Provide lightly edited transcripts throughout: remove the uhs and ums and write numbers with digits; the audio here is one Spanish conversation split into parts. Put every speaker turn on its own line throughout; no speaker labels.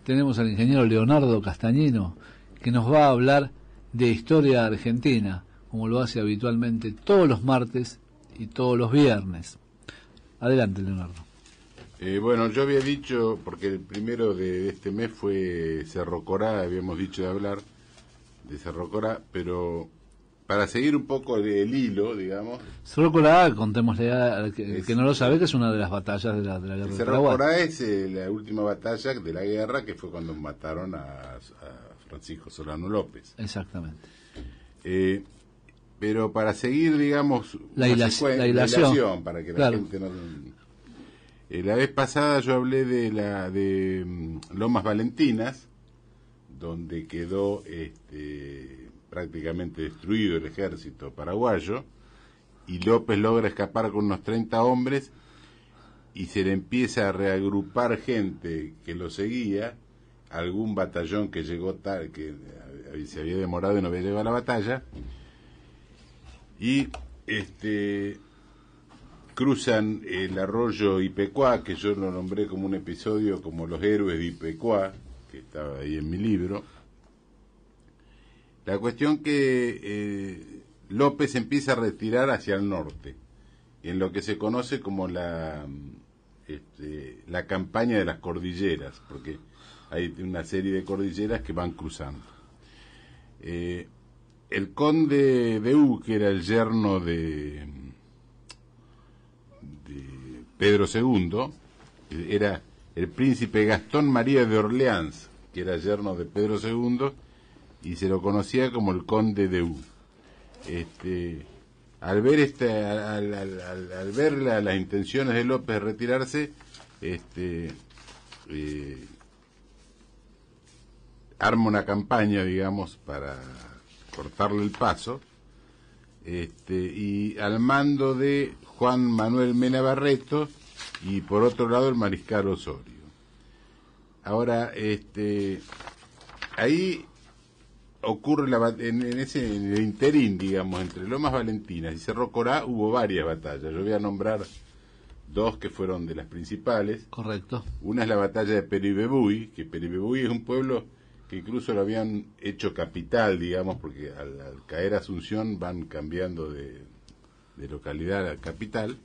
tenemos al ingeniero Leonardo Castañino, que nos va a hablar de historia argentina, como lo hace habitualmente todos los martes y todos los viernes. Adelante, Leonardo.
Bueno, yo había dicho, porque el primero de este mes fue Cerro Corá, habíamos dicho de hablar de Cerro Corá, pero para seguir un poco el hilo, digamos...
Cerro Corá, contémosle al que no lo sabe, que es una de las batallas de la guerra de
Cerro Corá es la última batalla de la guerra, que fue cuando mataron a Francisco Solano López.
Exactamente.
Pero para seguir, digamos,
la hilación,
para que la gente no... la vez pasada yo hablé de Lomas Valentinas, donde quedó prácticamente destruido el ejército paraguayo, y López logra escapar con unos 30 hombres, y se le empieza a reagrupar gente que lo seguía, algún batallón que llegó tarde, que se había demorado y no había llegado a la batalla, y cruzan el arroyo Ipecuá, que yo lo nombré como un episodio como los héroes de Ipecuá, que estaba ahí en mi libro. La cuestión que López empieza a retirar hacia el norte, en lo que se conoce como la campaña de las cordilleras, porque hay una serie de cordilleras que van cruzando. El conde de U, que era el yerno de Pedro II, era el príncipe Gastón María de Orleans, que era yerno de Pedro II, y se lo conocía como el conde de U. Al ver al ver las intenciones de López de retirarse, arma una campaña, digamos, para cortarle el paso, y al mando de Juan Manuel Mena Barreto, y por otro lado el mariscal Osorio. Ahora, ahí ocurre en el interín, digamos, entre Lomas Valentinas y Cerro Corá hubo varias batallas. Yo voy a nombrar dos que fueron de las principales.
Correcto.
Una es la batalla de Peribebuy, que Peribebuy es un pueblo que incluso lo habían hecho capital, digamos, porque al caer Asunción van cambiando de localidad a capital.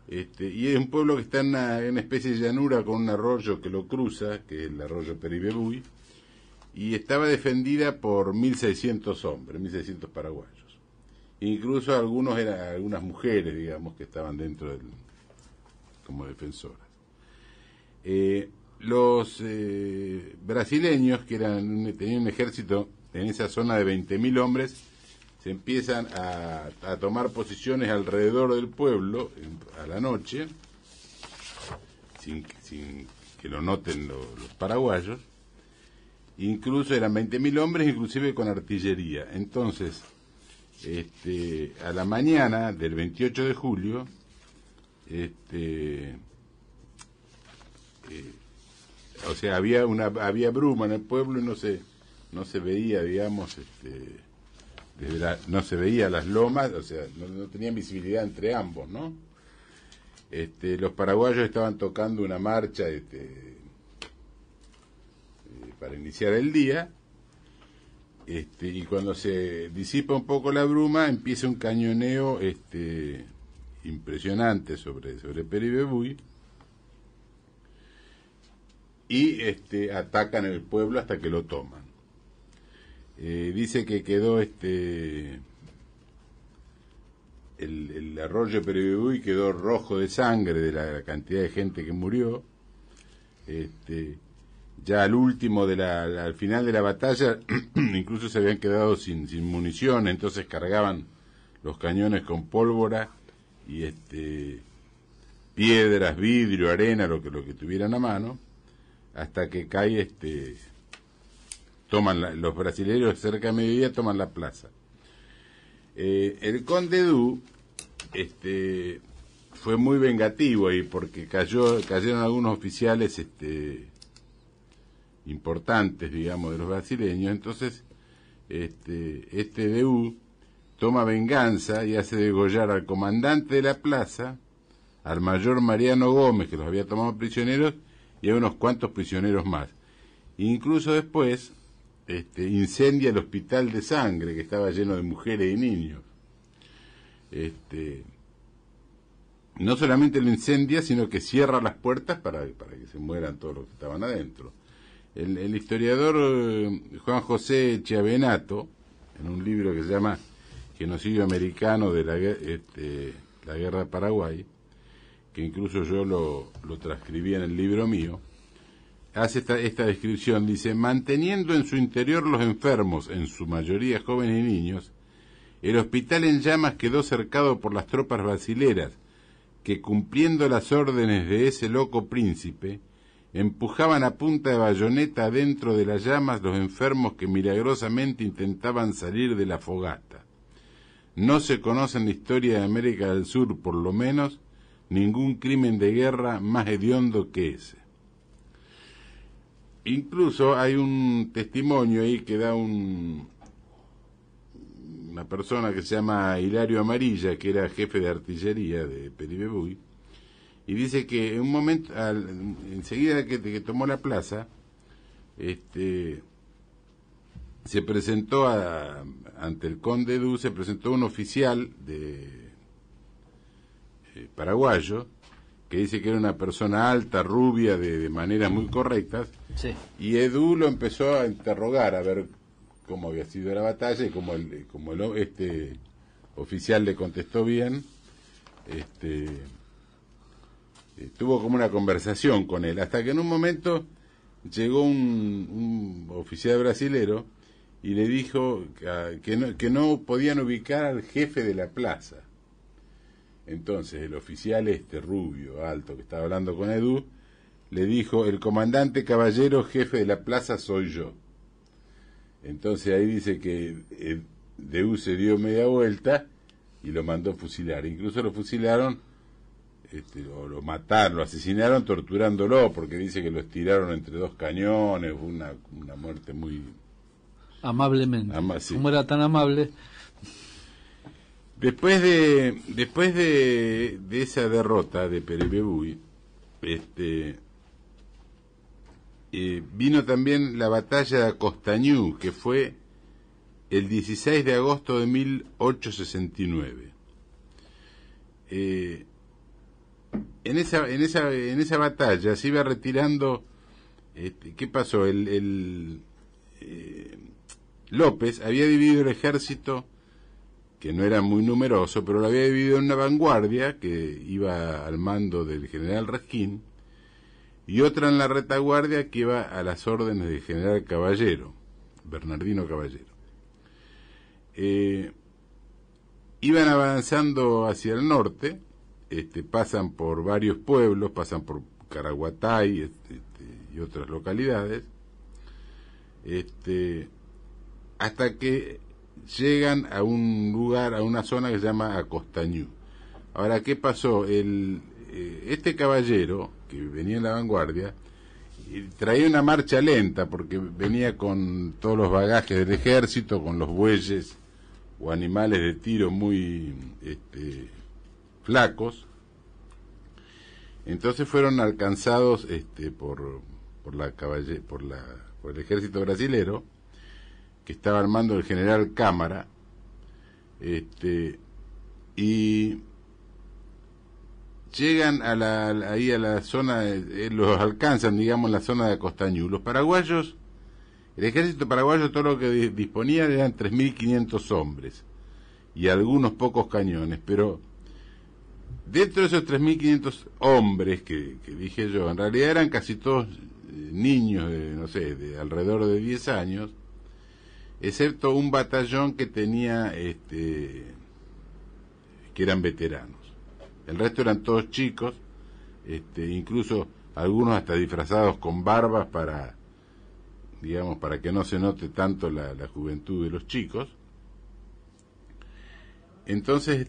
Y es un pueblo que está en una especie de llanura con un arroyo que lo cruza, que es el arroyo Peribebuy, y estaba defendida por 1.600 hombres, 1.600 paraguayos. Incluso algunas mujeres, digamos, que estaban dentro como defensoras. Los brasileños, que tenían un ejército en esa zona de 20.000 hombres, se empiezan a tomar posiciones alrededor del pueblo a la noche, sin que lo noten los paraguayos. Incluso eran 20.000 hombres, inclusive con artillería. Entonces, a la mañana del 28 de julio, o sea, había bruma en el pueblo y no se veía, digamos, no se veía las lomas, o sea, no tenían visibilidad entre ambos, ¿no? Los paraguayos estaban tocando una marcha, para iniciar el día, y cuando se disipa un poco la bruma empieza un cañoneo impresionante sobre Peribebuy, y atacan el pueblo hasta que lo toman. Dice que quedó el arroyo Peribebuy quedó rojo de sangre de la cantidad de gente que murió. Ya al final de la batalla incluso se habían quedado sin munición, entonces cargaban los cañones con pólvora y piedras, vidrio, arena, lo que tuvieran a mano, hasta que cae los brasileños cerca de mediodía toman la plaza. El conde Du fue muy vengativo ahí, porque cayeron algunos oficiales importantes, digamos, de los brasileños. Entonces Du toma venganza y hace degollar al comandante de la plaza, al mayor Mariano Gómez, que los había tomado prisioneros, y a unos cuantos prisioneros más. Incluso después incendia el hospital de sangre, que estaba lleno de mujeres y niños. No solamente lo incendia, sino que cierra las puertas para que se mueran todos los que estaban adentro. El historiador Juan José Chiavenato, en un libro que se llama Genocidio Americano de la Guerra de Paraguay, que incluso yo lo transcribí en el libro mío, hace esta descripción. Dice: manteniendo en su interior los enfermos, en su mayoría jóvenes y niños, el hospital en llamas quedó cercado por las tropas brasileras, que, cumpliendo las órdenes de ese loco príncipe, empujaban a punta de bayoneta dentro de las llamas los enfermos que milagrosamente intentaban salir de la fogata. No se conoce en la historia de América del Sur, por lo menos, ningún crimen de guerra más hediondo que ese. Incluso hay un testimonio ahí que da una persona que se llama Hilario Amarilla, que era jefe de artillería de Peribebuy, y dice que en un momento, enseguida que tomó la plaza, se presentó ante el conde Edu, se presentó un oficial paraguayo, que dice que era una persona alta, rubia, de maneras muy correctas,
Sí.
y Edu lo empezó a interrogar, a ver cómo había sido la batalla, y como el oficial le contestó bien, tuvo como una conversación con él, hasta que en un momento llegó un oficial brasilero y le dijo que no podían ubicar al jefe de la plaza. Entonces el oficial rubio, alto, que estaba hablando con Edu, le dijo: el comandante Caballero, jefe de la plaza, soy yo. Entonces ahí dice que Edu se dio media vuelta y lo mandó fusilar. Incluso lo fusilaron, o lo mataron, lo asesinaron torturándolo, porque dice que lo estiraron entre dos cañones. Fue una muerte muy...
Amablemente.
Sí.
Como era tan amable...
Después de esa derrota de Peribebuy, vino también la batalla de Costañú, que fue el 16 de agosto de 1869. En esa batalla se iba retirando. ¿Qué pasó? López había dividido el ejército, que no era muy numeroso, pero lo había dividido en una vanguardia que iba al mando del general Resquín y otra en la retaguardia que iba a las órdenes del general Caballero, Bernardino Caballero. Iban avanzando hacia el norte, pasan por varios pueblos, pasan por Caraguatay y otras localidades, hasta que llegan a un lugar, a una zona que se llama Acostañú. Ahora, ¿qué pasó? Este caballero, que venía en la vanguardia, traía una marcha lenta, porque venía con todos los bagajes del ejército, con los bueyes o animales de tiro muy flacos. Entonces fueron alcanzados por el ejército brasilero, que estaba al mando del general Cámara, y llegan ahí a la zona, los alcanzan, digamos, en la zona de Costañú. Los paraguayos, el ejército paraguayo, todo lo que disponía eran 3.500 hombres y algunos pocos cañones, pero dentro de esos 3.500 hombres que dije yo, en realidad eran casi todos niños de alrededor de 10 años, excepto un batallón que tenía que eran veteranos. El resto eran todos chicos, incluso algunos hasta disfrazados con barbas para que no se note tanto la juventud de los chicos. Entonces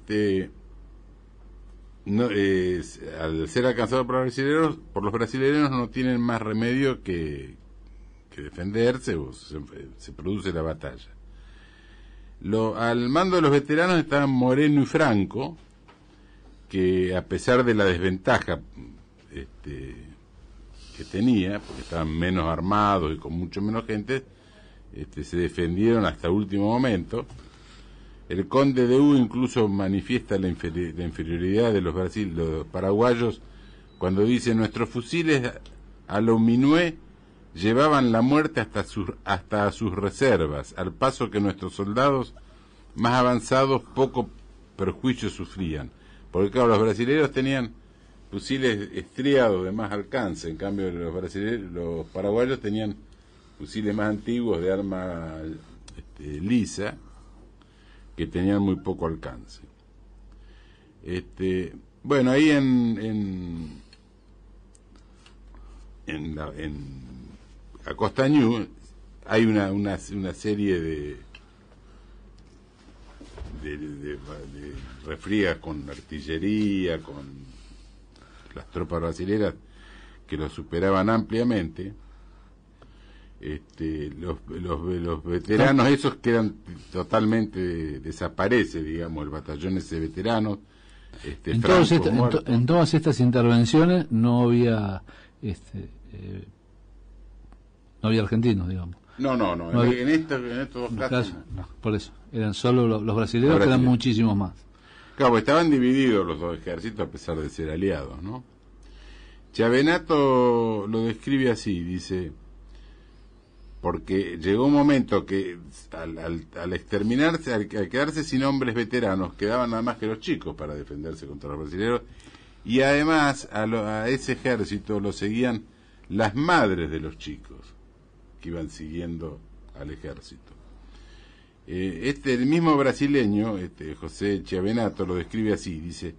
al ser alcanzados por los brasileños no tienen más remedio que defenderse, o se produce la batalla. Al mando de los veteranos estaban Moreno y Franco, que a pesar de la desventaja que que tenía, porque estaban menos armados y con mucho menos gente, se defendieron hasta último momento. El conde de U incluso manifiesta la inferioridad de los paraguayos cuando dice: nuestros fusiles a lo minué llevaban la muerte hasta a sus reservas, al paso que nuestros soldados más avanzados poco perjuicio sufrían. Porque claro, los brasileños tenían fusiles estriados de más alcance, en cambio los paraguayos tenían fusiles más antiguos de arma lisa, que tenían muy poco alcance. Bueno, ahí en Acostañú hay una serie de refriegas con artillería, con las tropas brasileras que lo superaban ampliamente. Los veteranos esos quedan totalmente desaparece, digamos, el batallón ese de veteranos.
En todas estas intervenciones no había no había argentinos, digamos.
No, en estos dos casos
no, por eso eran solo los brasileños, que eran muchísimos más.
Claro, pues estaban divididos los dos ejércitos a pesar de ser aliados, ¿no? Chiavenato lo describe así, dice: porque llegó un momento que al exterminarse, al quedarse sin hombres veteranos, quedaban nada más que los chicos para defenderse contra los brasileños, y además a ese ejército lo seguían las madres de los chicos que iban siguiendo al ejército. El mismo brasileño, José Chiavenato, lo describe así, dice: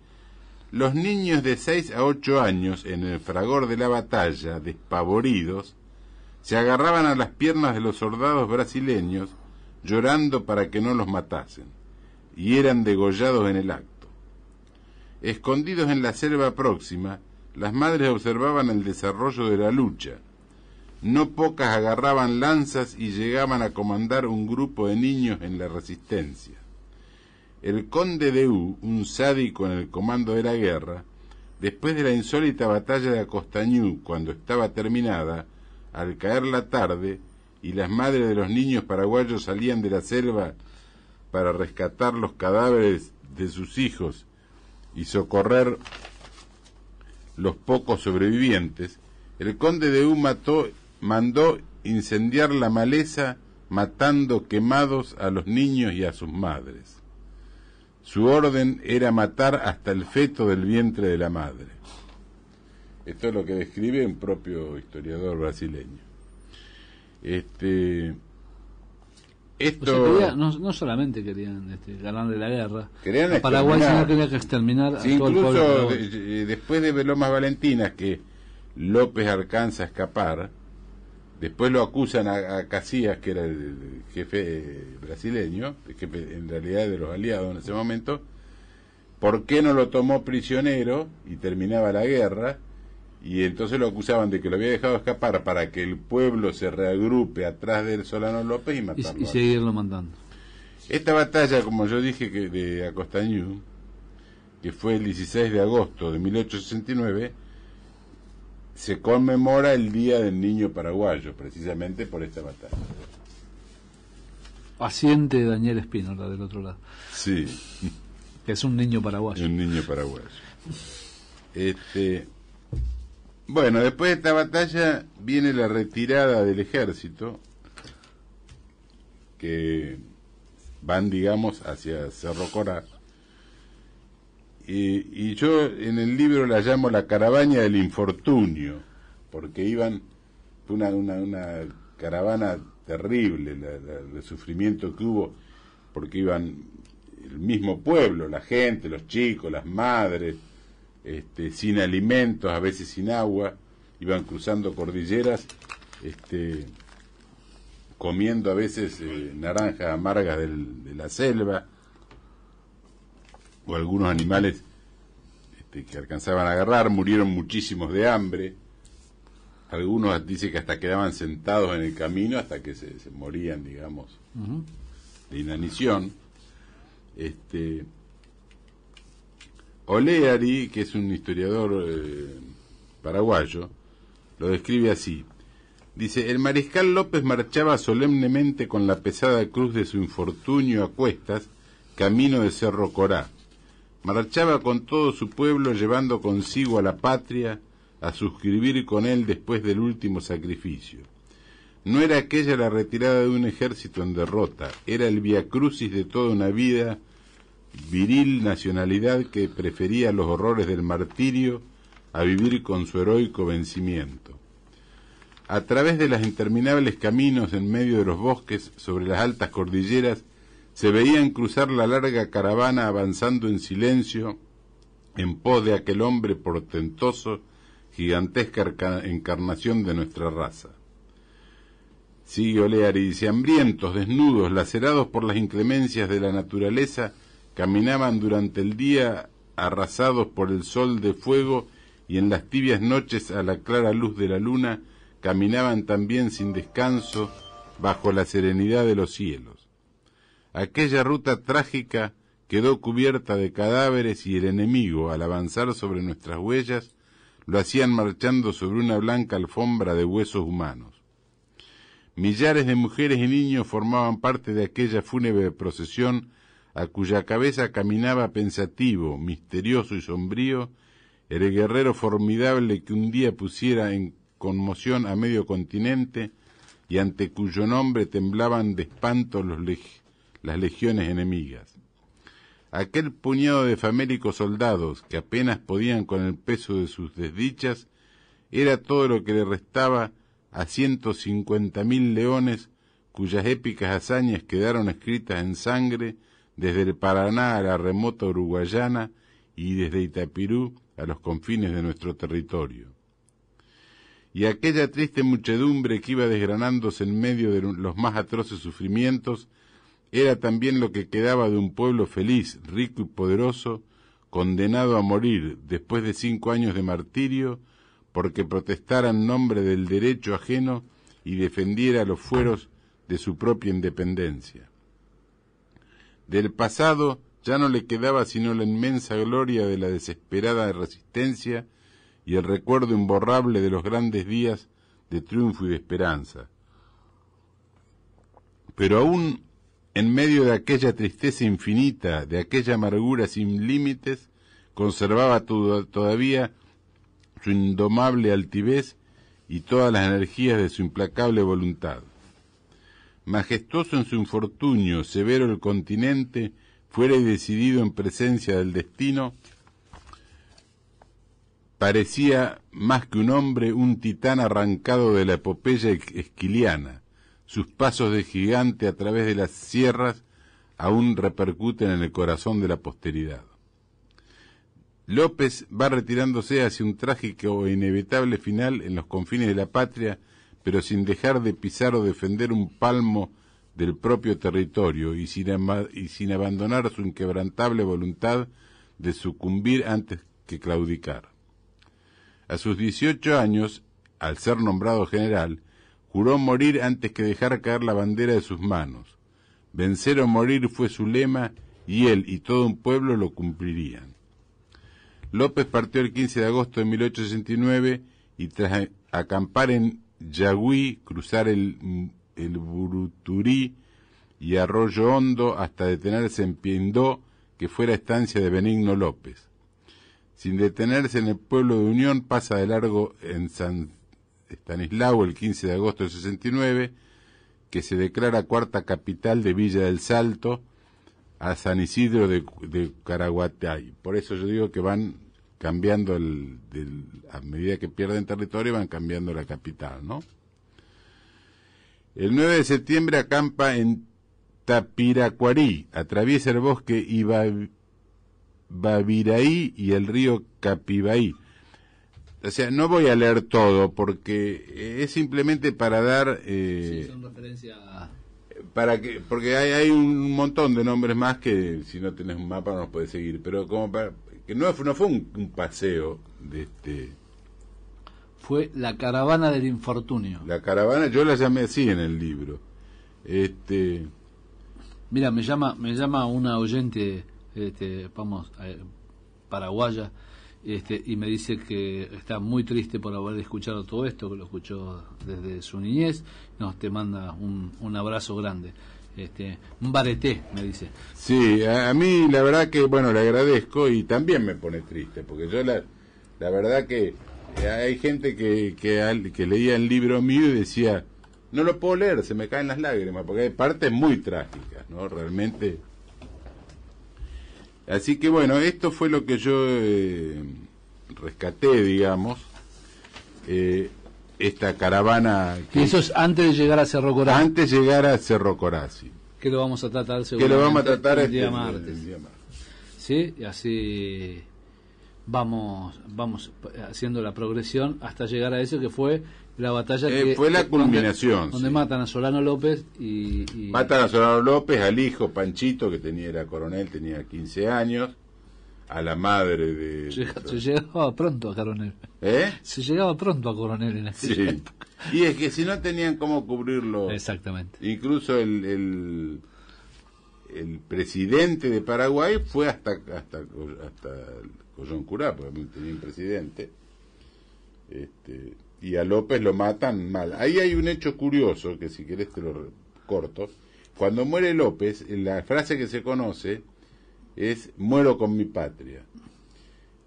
los niños de 6 a 8 años, en el fragor de la batalla, despavoridos, se agarraban a las piernas de los soldados brasileños, llorando para que no los matasen, y eran degollados en el acto. Escondidos en la selva próxima, las madres observaban el desarrollo de la lucha. No pocas agarraban lanzas y llegaban a comandar un grupo de niños en la resistencia. El conde de U, un sádico en el comando de la guerra, después de la insólita batalla de Acostañú, cuando estaba terminada, al caer la tarde y las madres de los niños paraguayos salían de la selva para rescatar los cadáveres de sus hijos y socorrer los pocos sobrevivientes, el conde de U mandó incendiar la maleza, matando quemados a los niños y a sus madres. Su orden era matar hasta el feto del vientre de la madre. Esto es lo que describe un propio historiador brasileño.
No solamente querían ganarle la guerra,
querían
a Paraguay, sino querían exterminar a todo el pueblo.
Después de Lomas Valentinas, que López alcanza a escapar, después lo acusan a Casillas, que era el jefe brasileño, el jefe en realidad de los aliados en ese momento. ¿Por qué no lo tomó prisionero y terminaba la guerra? Y entonces lo acusaban de que lo había dejado escapar para que el pueblo se reagrupe atrás del Solano López y matarlo.
Y seguirlo mandando.
Esta batalla, como yo dije, de Acostañú, que fue el 16 de agosto de 1869, se conmemora el Día del Niño Paraguayo, precisamente por esta batalla.
Paciente Daniel Espínola, del otro lado.
Sí.
Que es un niño paraguayo.
Un niño paraguayo. Bueno, después de esta batalla viene la retirada del ejército, que van, digamos, hacia Cerro Corá. Y yo en el libro la llamo la caravana del infortunio, porque fue una caravana terrible, el sufrimiento que hubo, porque iban el mismo pueblo, la gente, los chicos, las madres, sin alimentos, a veces sin agua, iban cruzando cordilleras, comiendo a veces naranjas amargas de la selva, o algunos animales que alcanzaban a agarrar. Murieron muchísimos de hambre. Algunos dicen que hasta quedaban sentados en el camino hasta que se morían, digamos, de inanición. Oleari, que es un historiador paraguayo, lo describe así. Dice, el mariscal López marchaba solemnemente con la pesada cruz de su infortunio a cuestas, camino de Cerro Corá. Marchaba con todo su pueblo llevando consigo a la patria, a suscribir con él después del último sacrificio. No era aquella la retirada de un ejército en derrota, era el viacrucis de toda una vida, viril nacionalidad que prefería los horrores del martirio a vivir con su heroico vencimiento. A través de los interminables caminos en medio de los bosques, sobre las altas cordilleras, se veían cruzar la larga caravana avanzando en silencio en pos de aquel hombre portentoso, gigantesca encarnación de nuestra raza. Sigue Olear y dice, hambrientos, desnudos, lacerados por las inclemencias de la naturaleza, caminaban durante el día arrasados por el sol de fuego y en las tibias noches a la clara luz de la luna caminaban también sin descanso bajo la serenidad de los cielos. Aquella ruta trágica quedó cubierta de cadáveres y el enemigo, al avanzar sobre nuestras huellas, lo hacían marchando sobre una blanca alfombra de huesos humanos. Millares de mujeres y niños formaban parte de aquella fúnebre procesión a cuya cabeza caminaba pensativo, misterioso y sombrío el guerrero formidable que un día pusiera en conmoción a medio continente y ante cuyo nombre temblaban de espanto las legiones enemigas. Aquel puñado de famélicos soldados que apenas podían con el peso de sus desdichas era todo lo que le restaba a 150.000 leones cuyas épicas hazañas quedaron escritas en sangre desde el Paraná a la remota Uruguayana y desde Itapirú a los confines de nuestro territorio. Y aquella triste muchedumbre que iba desgranándose en medio de los más atroces sufrimientos era también lo que quedaba de un pueblo feliz, rico y poderoso, condenado a morir después de 5 años de martirio, porque protestara en nombre del derecho ajeno y defendiera los fueros de su propia independencia. Del pasado ya no le quedaba sino la inmensa gloria de la desesperada resistencia y el recuerdo imborrable de los grandes días de triunfo y de esperanza. Pero aún en medio de aquella tristeza infinita, de aquella amargura sin límites, conservaba todavía su indomable altivez y todas las energías de su implacable voluntad. Majestuoso en su infortunio, severo el continente, fuera y decidido en presencia del destino, parecía más que un hombre, un titán arrancado de la epopeya esquiliana. Sus pasos de gigante a través de las sierras aún repercuten en el corazón de la posteridad. López va retirándose hacia un trágico e inevitable final en los confines de la patria, pero sin dejar de pisar o defender un palmo del propio territorio y sin abandonar su inquebrantable voluntad de sucumbir antes que claudicar. A sus 18 años, al ser nombrado general, juró morir antes que dejar caer la bandera de sus manos. Vencer o morir fue su lema y él y todo un pueblo lo cumplirían. López partió el 15 de agosto de 1869 y tras acampar en Yagüí, cruzar el Buruturí y Arroyo Hondo hasta detenerse en Piendó, que fue la estancia de Benigno López. Sin detenerse en el pueblo de Unión, pasa de largo en San Estanislao el 15 de agosto de 69, que se declara cuarta capital de Villa del Salto, a San Isidro de Caraguatay. Por eso yo digo que van cambiando, a medida que pierden territorio, van cambiando la capital, ¿no? El 9 de septiembre acampa en Tapiracuarí, atraviesa el bosque Ibabiraí y el río Capibaí. O sea, no voy a leer todo porque es simplemente para dar...
sí, son referencias a...
porque hay un montón de nombres más que si no tenés un mapa no los podés seguir, pero como para que no fue un paseo de
Fue la caravana del infortunio.
La caravana, yo la llamé así en el libro.
Mira, me llama una oyente, paraguaya, y me dice que está muy triste por haber escuchado todo esto, que lo escuchó desde su niñez. Te manda un abrazo grande. Un bareté, me dice.
Sí, a mí la verdad que, bueno, le agradezco y también me pone triste, porque yo la verdad que hay gente que leía el libro mío y decía, no lo puedo leer, se me caen las lágrimas, porque hay partes muy trágicas, ¿no? Realmente. Así que bueno, esto fue lo que yo rescaté, digamos, esta caravana.
Y eso es antes de llegar a Cerro Corazzi.
Antes de llegar a Cerro Corazzi.
Que lo vamos a tratar
seguramente. Que lo vamos a tratar
el día martes. Sí, y así vamos haciendo la progresión hasta llegar a eso que fue la batalla que
fue la culminación,
donde matan a Solano López y
matan a Solano López, al hijo Panchito, que era coronel, tenía 15 años, a la madre de...
Se llegaba pronto a coronel. Se llegaba pronto a coronel en aquella época.
Y es que si no tenían cómo cubrirlo.
Exactamente.
Incluso el presidente de Paraguay fue hasta Coyoncurá, porque tenía un presidente. Y a López lo matan mal. Ahí hay un hecho curioso, que si querés te lo corto. Cuando muere López, la frase que se conoce es muero con mi patria.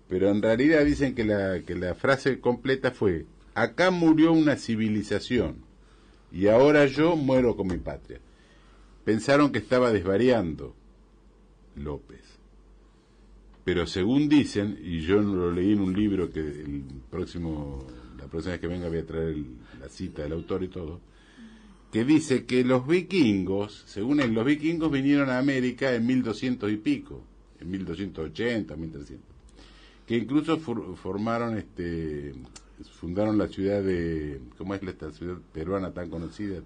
Pero en realidad dicen que la frase completa fue acá murió una civilización y ahora yo muero con mi patria. Pensaron que estaba desvariando López. Pero según dicen, y yo lo leí en un libro que la próxima vez que venga voy a traer la cita del autor y todo, que dice que los vikingos, según él, los vikingos vinieron a América en 1200 y pico, en 1280, 1300, que incluso fundaron la ciudad de, ¿cómo es esta ciudad peruana tan conocida?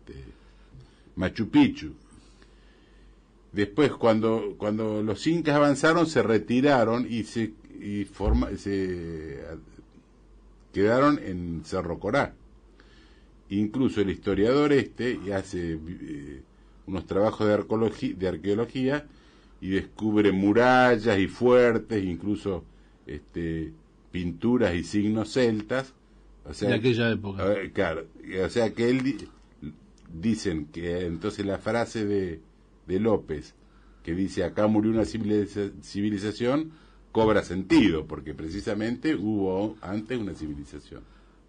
Machu Picchu. Después, cuando los incas avanzaron, se retiraron y se quedaron en Cerro Corá. Incluso el historiador hace unos trabajos de arqueología y descubre murallas y fuertes, incluso pinturas y signos celtas. O sea,
de aquella época.
Claro, o sea que dicen que entonces la frase de López, que dice acá murió una civilización, cobra sentido, porque precisamente hubo antes una civilización.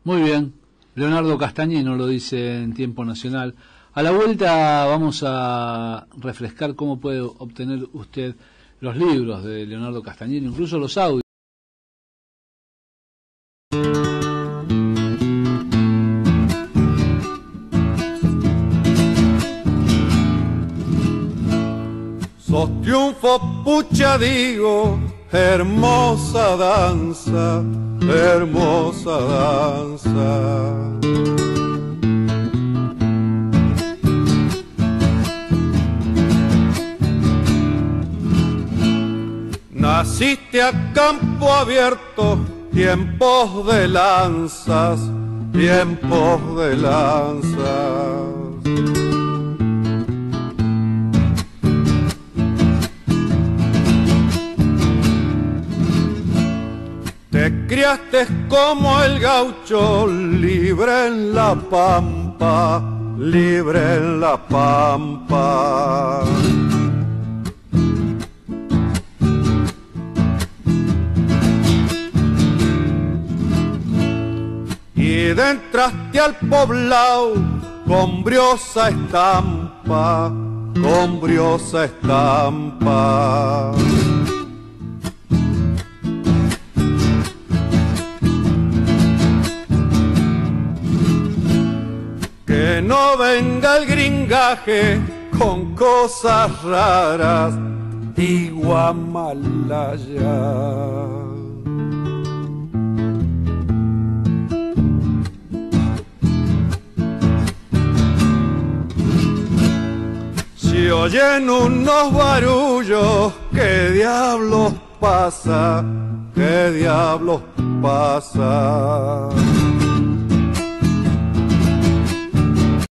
Muy bien. Leonardo Castañino lo dice en Tiempo Nacional. A la vuelta vamos a refrescar cómo puede obtener usted los libros de Leonardo Castañino, incluso los audios.
Sos triunfo, pucha digo, hermosa danza, hermosa danza. Naciste a campo abierto, tiempos de lanzas, tiempos de lanzas. Te criaste como el gaucho, libre en la pampa, libre en la pampa. Y entraste al poblado con briosa estampa, con briosa estampa. Que no venga el gringaje con cosas raras y Guamalaya. Si oyen unos barullos, ¿qué diablos pasa? ¿Qué diablos pasa?